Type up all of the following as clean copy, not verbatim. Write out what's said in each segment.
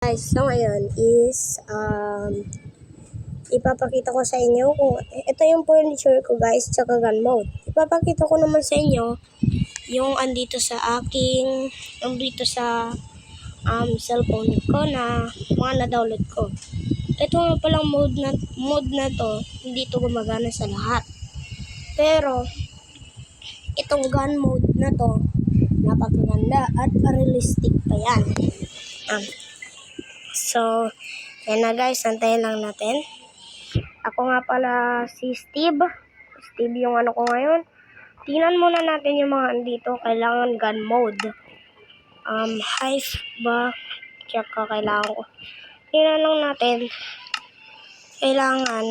guys, so ngayon is ipapakita ko sa inyo kung ito yung furniture ko guys, tsaka gun mode. Ipapakita ko naman sa inyo yung andito sa cellphone ko na mga na-download ko. Ito nga palang mode na to, hindi to gumagana sa lahat. Pero itong gun mode na to, napakaganda at realistic pa yan. So, yan na guys, antayin lang natin. Ako nga pala si Steve. Steve yung ano ko ngayon. Tingnan muna natin yung mga andito. Kailangan gun mode. Hive ba? Tsaka kailangan ko. Tingnan lang natin. Kailangan.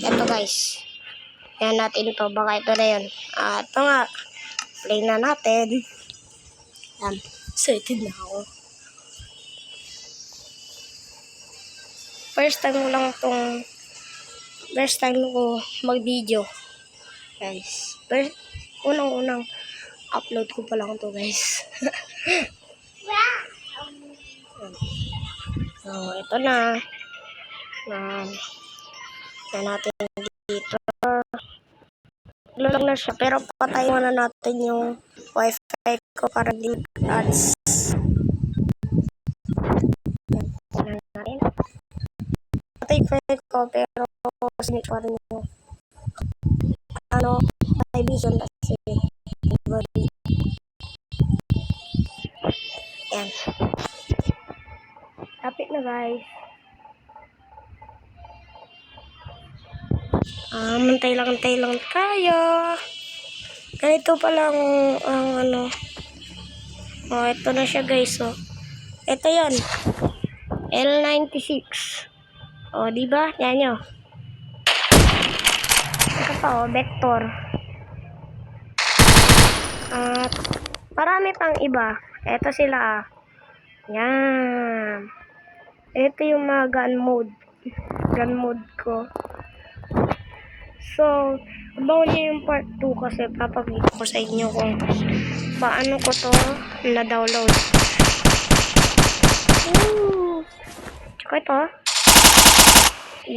Ito guys. Yan natin to. Baka ito na yun. Ito nga. Play na natin. Yan. Excited na ako. First time ko mag-video. Guys. Unang upload ko pa lang to guys. So, ito na. Yan natin dito. Lalog na siya. Pero patayin na natin yung wifi ko para di ads. Yan natin. Patay wifi ko pero sinit pa rin yung television kasi yan. Kapit na guys. Mantay lang tayo. Ganito pa lang ang ito na siya guys. Ito yan. L96. Diba? Yan nyo. Ito pa vector. At marami pang iba. Ito sila Yan. Ito yung mga gun mode ko. So, abangan nyo yung part 2 kasi papakita ko sa inyo kung paano ko to na-download. Tsaka ito.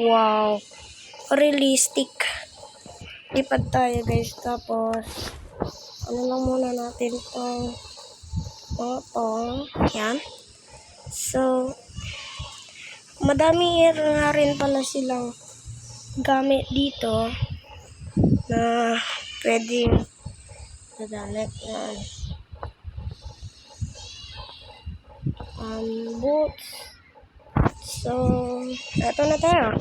Wow. Realistic. Lipad tayo guys. Tapos, lang muna natin itong yan. So, madami nga rin pala silang gamit dito na pwedeng nagamit yan. Boots. So, eto na tayo.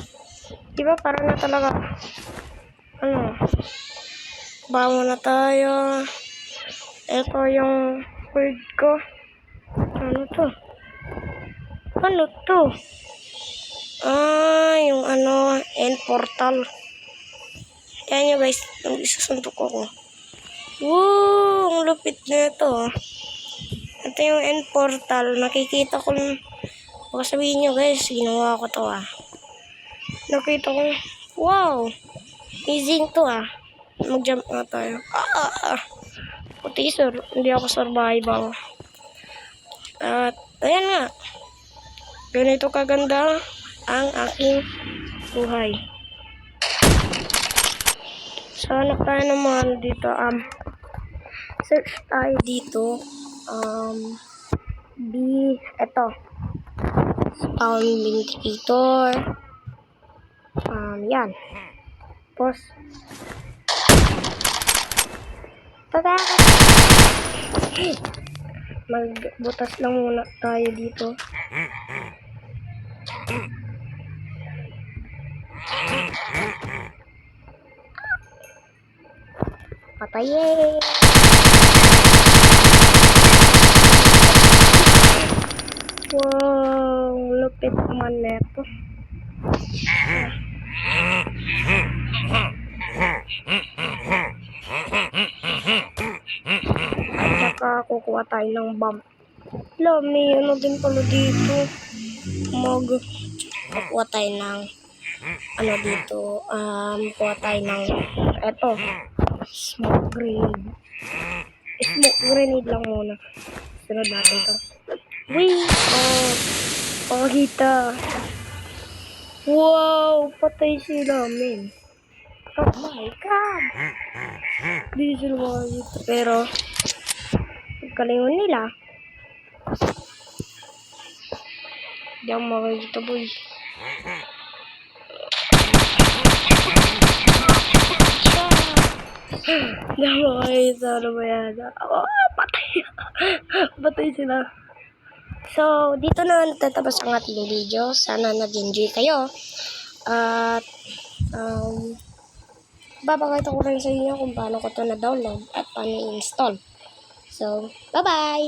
Diba parang na talaga bango na tayo. Ito yung word ko. Ano to? Yung end portal. Yan nyo guys, isusuntok ko. Wow, ang lupit na ito. Ito yung end portal. Nakikita ko lang. Baka sabihin nyo guys, ginawa ko to Nakita ko, wow, amazing to Mag-jump nga tayo. Puti hindi ako survival. At ayan nga. Ganito kaganda ang aking buhay. So, hanap tayo naman dito. Search tayo dito. Ito. Spawn Vindicator. Yan. Tapos, magbutas lang muna tayo dito. Patayin. Wow, lupit naman neto. Saka kukuha tayo ng bomb. May din pala dito. Kukuha tayo ng kuha tayo ng smoke grenade. Smoke grenade lang muna. Sunod natin to. Wait! Oh, pakita. Wow! Patay sila, men. Oh my God! Di sila makakita. Pero, kalingon nila. Di ako makakita, boy. Di ako makakita. Ano ba yan? Oh, patay. Patay sila. So, dito na natatapos ang ating video. Sana nag-enjoy kayo. At, babakita ko rin sa inyo kung paano ko ito na-download at paano i-install. So, bye-bye!